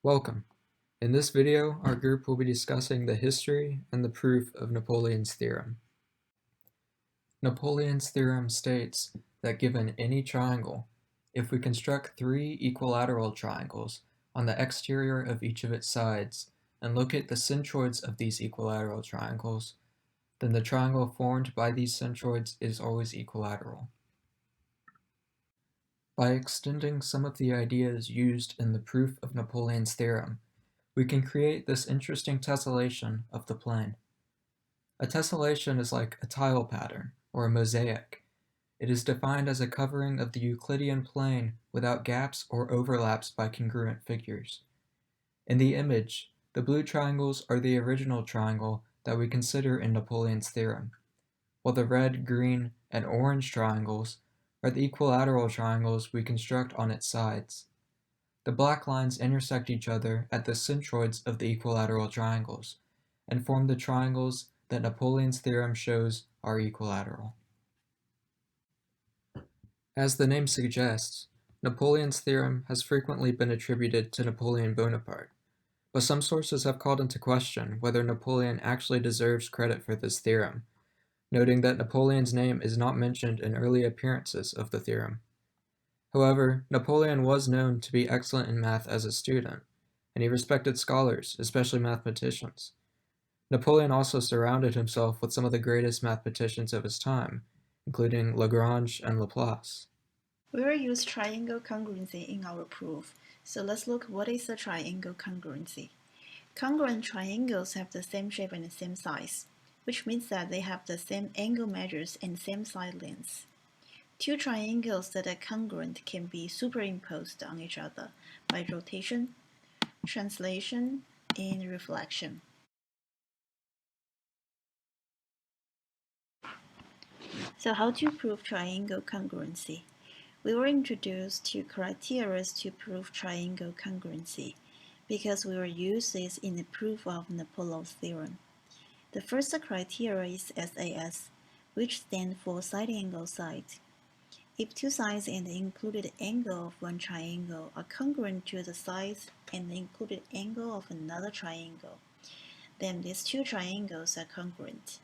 Welcome. In this video, our group will be discussing the history and the proof of Napoleon's theorem. Napoleon's theorem states that given any triangle, if we construct three equilateral triangles on the exterior of each of its sides and locate the centroids of these equilateral triangles, then the triangle formed by these centroids is always equilateral. By extending some of the ideas used in the proof of Napoleon's theorem, we can create this interesting tessellation of the plane. A tessellation is like a tile pattern, or a mosaic. It is defined as a covering of the Euclidean plane without gaps or overlaps by congruent figures. In the image, the blue triangles are the original triangle that we consider in Napoleon's theorem, while the red, green, and orange triangles are the equilateral triangles we construct on its sides. The black lines intersect each other at the centroids of the equilateral triangles, and form the triangles that Napoleon's theorem shows are equilateral. As the name suggests, Napoleon's theorem has frequently been attributed to Napoleon Bonaparte, but some sources have called into question whether Napoleon actually deserves credit for this theorem, noting that Napoleon's name is not mentioned in early appearances of the theorem. However, Napoleon was known to be excellent in math as a student, and he respected scholars, especially mathematicians. Napoleon also surrounded himself with some of the greatest mathematicians of his time, including Lagrange and Laplace. We will use triangle congruency in our proof, so let's look what is a triangle congruency. Congruent triangles have the same shape and the same size, which means that they have the same angle measures and same side lengths. Two triangles that are congruent can be superimposed on each other by rotation, translation, and reflection. So how to prove triangle congruency? We will introduce two criteria to prove triangle congruency, because we will use this in the proof of Napoleon's theorem. The first criteria is SAS, which stands for side angle side. If two sides and the included angle of one triangle are congruent to the sides and the included angle of another triangle, then these two triangles are congruent.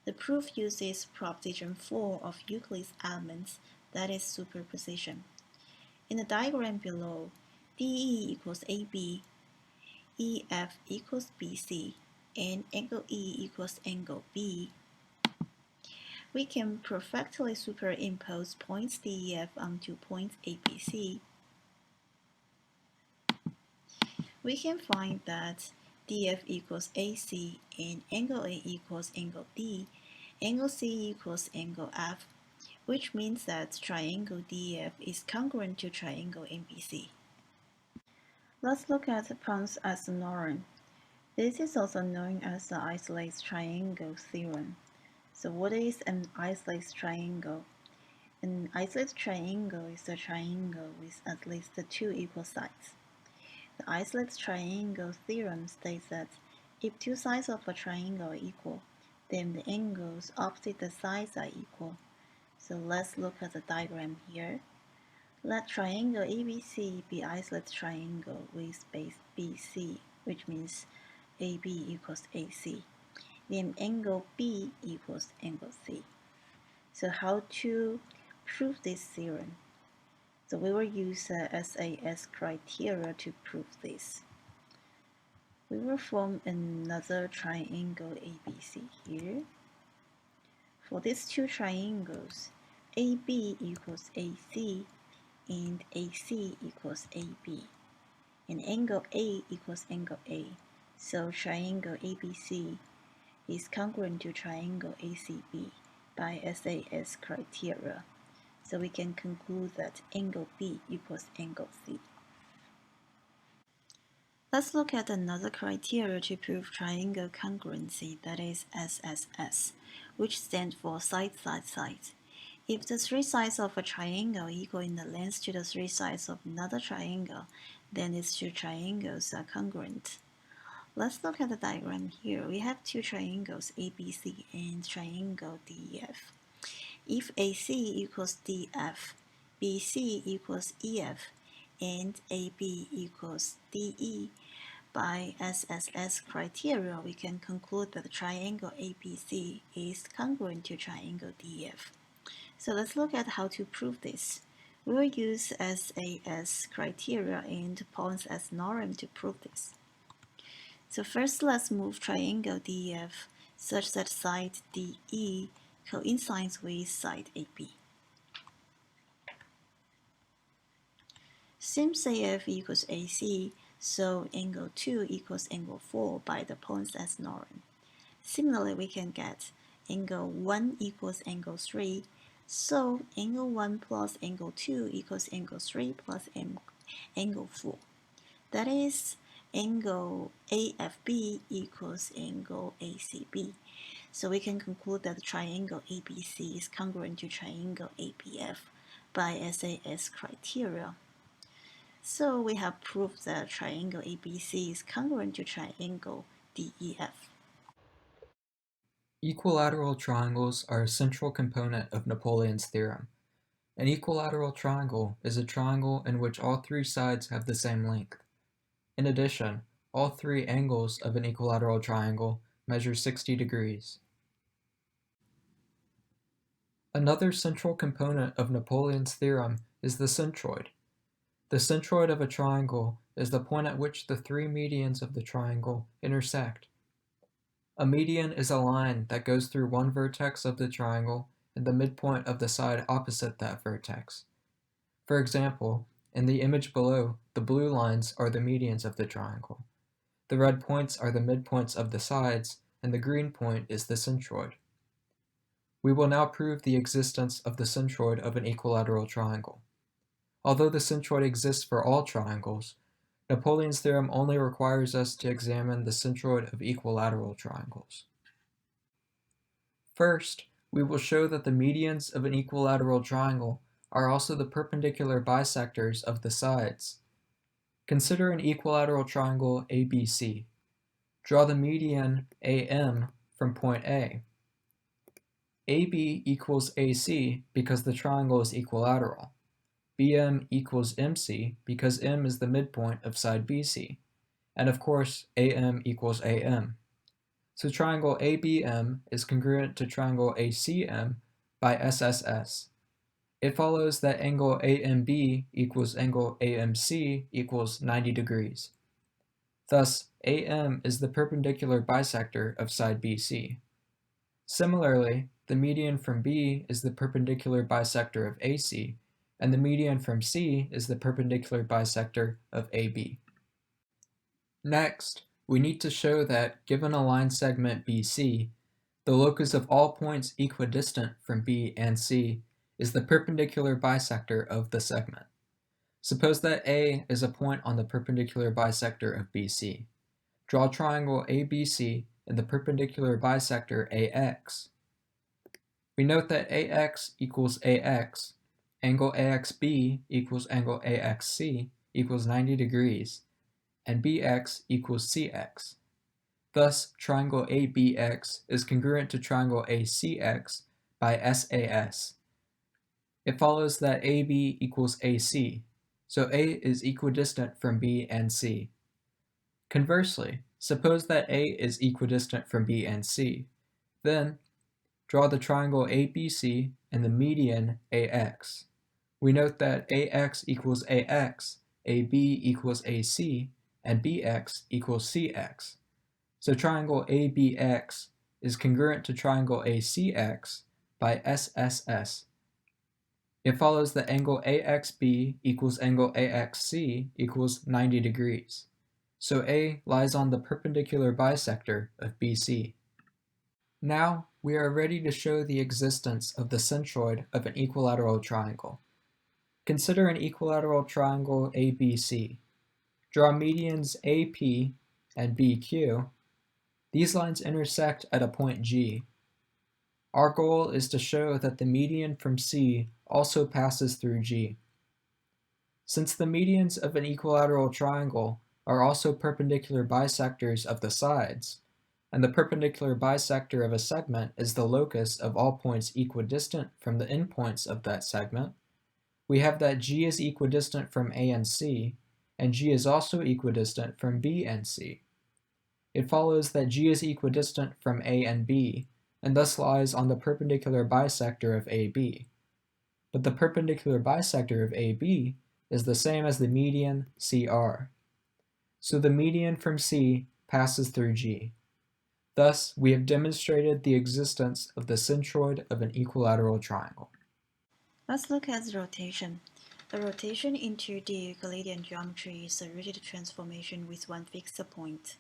The proof uses proposition 4 of Euclid's elements, that is superposition. In the diagram below, DE equals AB, EF equals BC, and angle E equals angle B. We can perfectly superimpose points DEF onto points ABC. We can find that DF equals AC and angle A equals angle D, angle C equals angle F, which means that triangle DEF is congruent to triangle ABC. Let's look at Pons Asinorum. This is also known as the isolated triangle theorem. So what is an isolated triangle? An isolated triangle is a triangle with at least two equal sides. The isolated triangle theorem states that if two sides of a triangle are equal, then the angles opposite the sides are equal. So let's look at the diagram here. Let triangle ABC be isolated triangle with base BC, which means AB equals AC. Then angle B equals angle C. So how to prove this theorem? So we will use SAS criteria to prove this. We will form another triangle ABC here. For these two triangles, AB equals AC and AC equals AB, and angle A equals angle A. So triangle ABC is congruent to triangle ACB by SAS criteria. So we can conclude that angle B equals angle C. Let's look at another criteria to prove triangle congruency, that is SSS, which stands for side, side, side. If the three sides of a triangle equal in the length to the three sides of another triangle, then these two triangles are congruent. Let's look at the diagram here. We have two triangles ABC and triangle DEF. If AC equals DF, BC equals EF, and AB equals DE, by SSS criteria, we can conclude that the triangle ABC is congruent to triangle DF. So let's look at how to prove this. We will use SAS criteria and Pons Asinorum to prove this. So first, let's move triangle DF such that side DE coincides with side AB. Since AF equals AC, so angle 2 equals angle 4 by the Pons Asinorum. Similarly, we can get angle 1 equals angle 3, so angle 1 plus angle 2 equals angle 3 plus angle 4. That is, angle AFB equals angle ACB. So we can conclude that the triangle ABC is congruent to triangle ABF by SAS criteria. So we have proved that triangle ABC is congruent to triangle DEF. Equilateral triangles are a central component of Napoleon's theorem. An equilateral triangle is a triangle in which all three sides have the same length. In addition, all three angles of an equilateral triangle measure 60 degrees. Another central component of Napoleon's theorem is the centroid. The centroid of a triangle is the point at which the three medians of the triangle intersect. A median is a line that goes through one vertex of the triangle and the midpoint of the side opposite that vertex. For example, in the image below, the blue lines are the medians of the triangle. The red points are the midpoints of the sides, and the green point is the centroid. We will now prove the existence of the centroid of an equilateral triangle. Although the centroid exists for all triangles, Napoleon's theorem only requires us to examine the centroid of equilateral triangles. First, we will show that the medians of an equilateral triangle are also the perpendicular bisectors of the sides. Consider an equilateral triangle ABC. Draw the median AM from point A. AB equals AC because the triangle is equilateral. BM equals MC because M is the midpoint of side BC. And of course, AM equals AM. So triangle ABM is congruent to triangle ACM by SSS. It follows that angle AMB equals angle AMC equals 90 degrees. Thus, AM is the perpendicular bisector of side BC. Similarly, the median from B is the perpendicular bisector of AC, and the median from C is the perpendicular bisector of AB. Next, we need to show that, given a line segment BC, the locus of all points equidistant from B and C is the perpendicular bisector of the segment. Suppose that A is a point on the perpendicular bisector of BC. Draw triangle ABC in the perpendicular bisector AX. We note that AX equals AX, angle AXB equals angle AXC equals 90 degrees, and BX equals CX. Thus, triangle ABX is congruent to triangle ACX by SAS. It follows that AB equals AC, so A is equidistant from B and C. Conversely, suppose that A is equidistant from B and C. Then, draw the triangle ABC and the median AX. We note that AX equals AX, AB equals AC, and BX equals CX. So triangle ABX is congruent to triangle ACX by SSS. It follows that angle AXB equals angle AXC equals 90 degrees. So A lies on the perpendicular bisector of BC. Now, we are ready to show the existence of the centroid of an equilateral triangle. Consider an equilateral triangle ABC. Draw medians AP and BQ. These lines intersect at a point G. Our goal is to show that the median from C also passes through G. Since the medians of an equilateral triangle are also perpendicular bisectors of the sides, and the perpendicular bisector of a segment is the locus of all points equidistant from the endpoints of that segment, we have that G is equidistant from A and C, and G is also equidistant from B and C. It follows that G is equidistant from A and B, and thus lies on the perpendicular bisector of AB. But the perpendicular bisector of AB is the same as the median CR. So the median from C passes through G. Thus, we have demonstrated the existence of the centroid of an equilateral triangle. Let's look at the rotation. The rotation into the Euclidean geometry is a rigid transformation with one fixed point.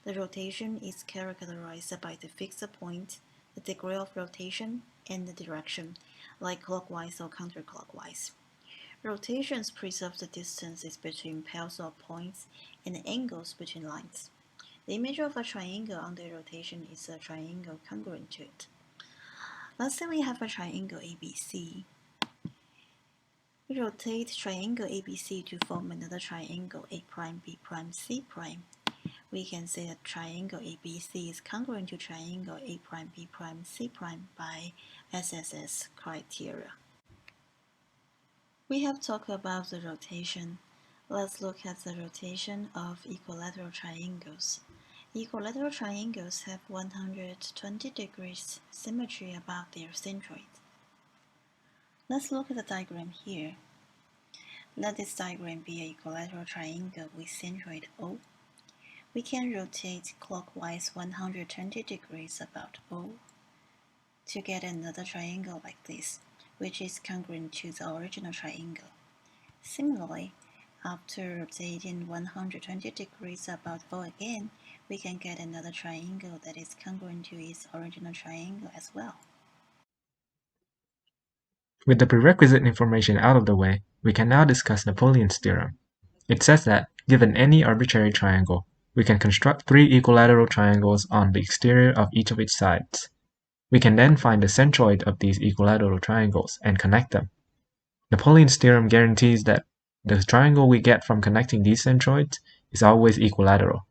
The rotation is characterized by the fixed point, the degree of rotation, and the direction, like clockwise or counterclockwise. Rotations preserve the distances between pairs of points and the angles between lines. The image of a triangle under rotation is a triangle congruent to it. Let's say we have a triangle ABC. We rotate triangle ABC to form another triangle A', B', C'. We can say that triangle ABC is congruent to triangle A', B', C' by SSS criteria. We have talked about the rotation. Let's look at the rotation of equilateral triangles. Equilateral triangles have 120 degrees symmetry about their centroid. Let's look at the diagram here. Let this diagram be an equilateral triangle with centroid O. We can rotate clockwise 120 degrees about O to get another triangle like this, which is congruent to the original triangle. Similarly, after rotating 120 degrees about O again, we can get another triangle that is congruent to its original triangle as well. With the prerequisite information out of the way, we can now discuss Napoleon's theorem. It says that, given any arbitrary triangle, we can construct three equilateral triangles on the exterior of each of its sides. We can then find the centroid of these equilateral triangles and connect them. Napoleon's theorem guarantees that the triangle we get from connecting these centroids is always equilateral.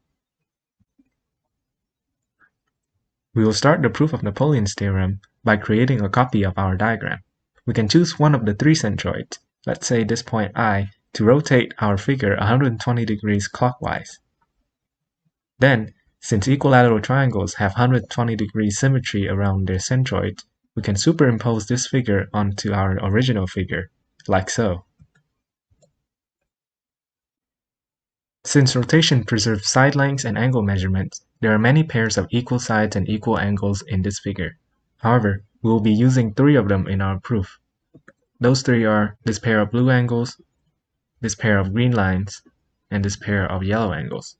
We will start the proof of Napoleon's theorem by creating a copy of our diagram. We can choose one of the three centroids, let's say this point I, to rotate our figure 120 degrees clockwise. Then, since equilateral triangles have 120 degrees symmetry around their centroids, we can superimpose this figure onto our original figure, like so. Since rotation preserves side lengths and angle measurements, there are many pairs of equal sides and equal angles in this figure. However, we will be using three of them in our proof. Those three are this pair of blue angles, this pair of green lines, and this pair of yellow angles.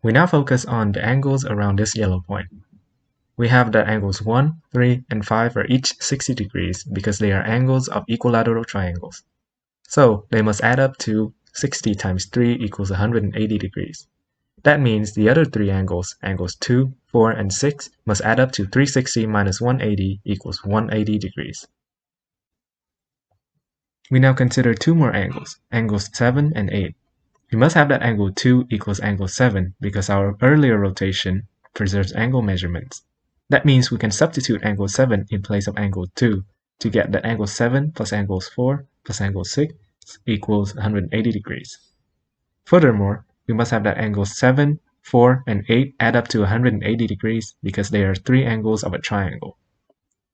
We now focus on the angles around this yellow point. We have that angles 1, 3, and 5 are each 60 degrees because they are angles of equilateral triangles. So they must add up to 60 times 3 equals 180 degrees. That means the other three angles, angles 2, 4, and 6, must add up to 360 minus 180 equals 180 degrees. We now consider two more angles, angles 7 and 8. We must have that angle 2 equals angle 7 because our earlier rotation preserves angle measurements. That means we can substitute angle 7 in place of angle 2 to get that angle 7 plus angles 4 plus angle 6 equals 180 degrees. Furthermore, we must have that angles 7, 4, and 8 add up to 180 degrees because they are three angles of a triangle.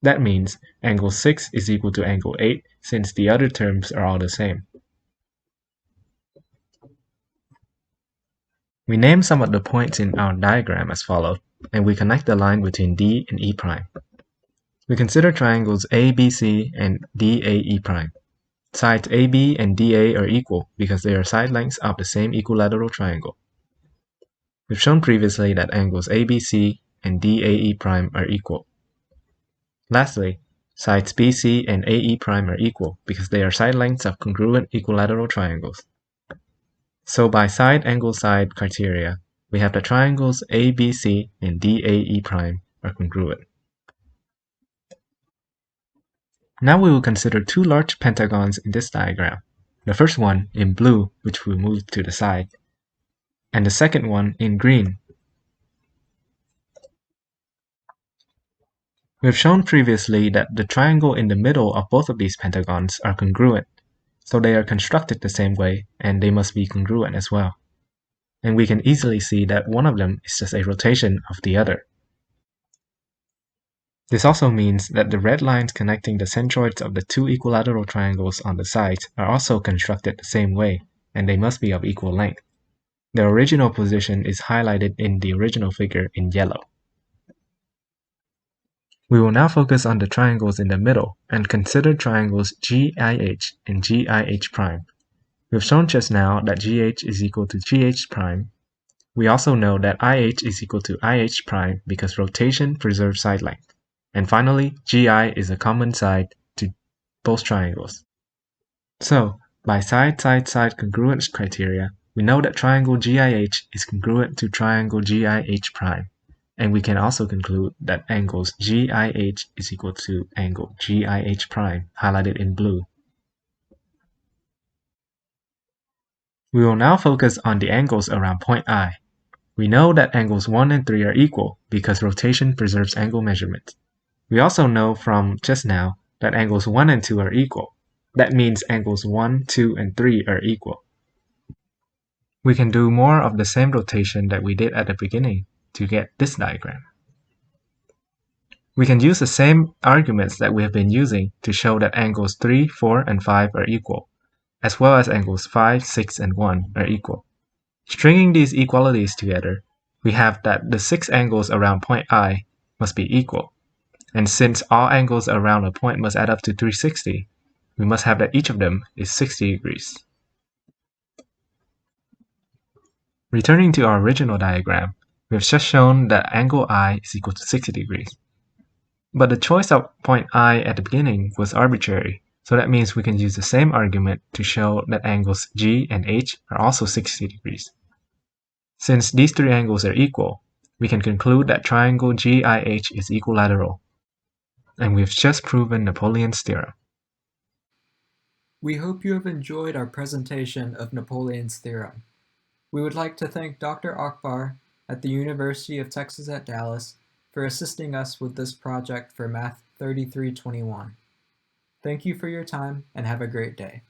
That means angle 6 is equal to angle 8 since the other terms are all the same. We name some of the points in our diagram as follows, and we connect the line between D and E'. We consider triangles ABC and DAE'. Sides AB and DA are equal because they are side lengths of the same equilateral triangle. We've shown previously that angles ABC and DAE' are equal. Lastly, sides BC and AE' are equal because they are side lengths of congruent equilateral triangles. So by side angle side criteria, we have the triangles ABC and DAE' are congruent. Now we will consider two large pentagons in this diagram. The first one in blue, which we move to the side, and the second one in green. We've shown previously that the triangle in the middle of both of these pentagons are congruent, so they are constructed the same way, and they must be congruent as well. And we can easily see that one of them is just a rotation of the other. This also means that the red lines connecting the centroids of the two equilateral triangles on the sides are also constructed the same way, and they must be of equal length. Their original position is highlighted in the original figure in yellow. We will now focus on the triangles in the middle and consider triangles GIH and GIH prime. We've shown just now that GH is equal to GH prime. We also know that IH is equal to IH prime because rotation preserves side length. And finally, GI is a common side to both triangles. So, by side-side-side congruence criteria, we know that triangle GIH is congruent to triangle GIH prime. And we can also conclude that angles GIH is equal to angle GIH prime, highlighted in blue. We will now focus on the angles around point I. We know that angles 1 and 3 are equal because rotation preserves angle measurement. We also know from just now that angles 1 and 2 are equal. That means angles 1, 2, and 3 are equal. We can do more of the same rotation that we did at the beginning to get this diagram. We can use the same arguments that we have been using to show that angles 3, 4, and 5 are equal, as well as angles 5, 6, and 1 are equal. Stringing these equalities together, we have that the 6 angles around point I must be equal. And since all angles around a point must add up to 360, we must have that each of them is 60 degrees. Returning to our original diagram, we have just shown that angle I is equal to 60 degrees. But the choice of point I at the beginning was arbitrary, so that means we can use the same argument to show that angles G and H are also 60 degrees. Since these three angles are equal, we can conclude that triangle GIH is equilateral. And we've just proven Napoleon's theorem. We hope you have enjoyed our presentation of Napoleon's theorem. We would like to thank Dr. Akbar at the University of Texas at Dallas for assisting us with this project for Math 3321. Thank you for your time and have a great day.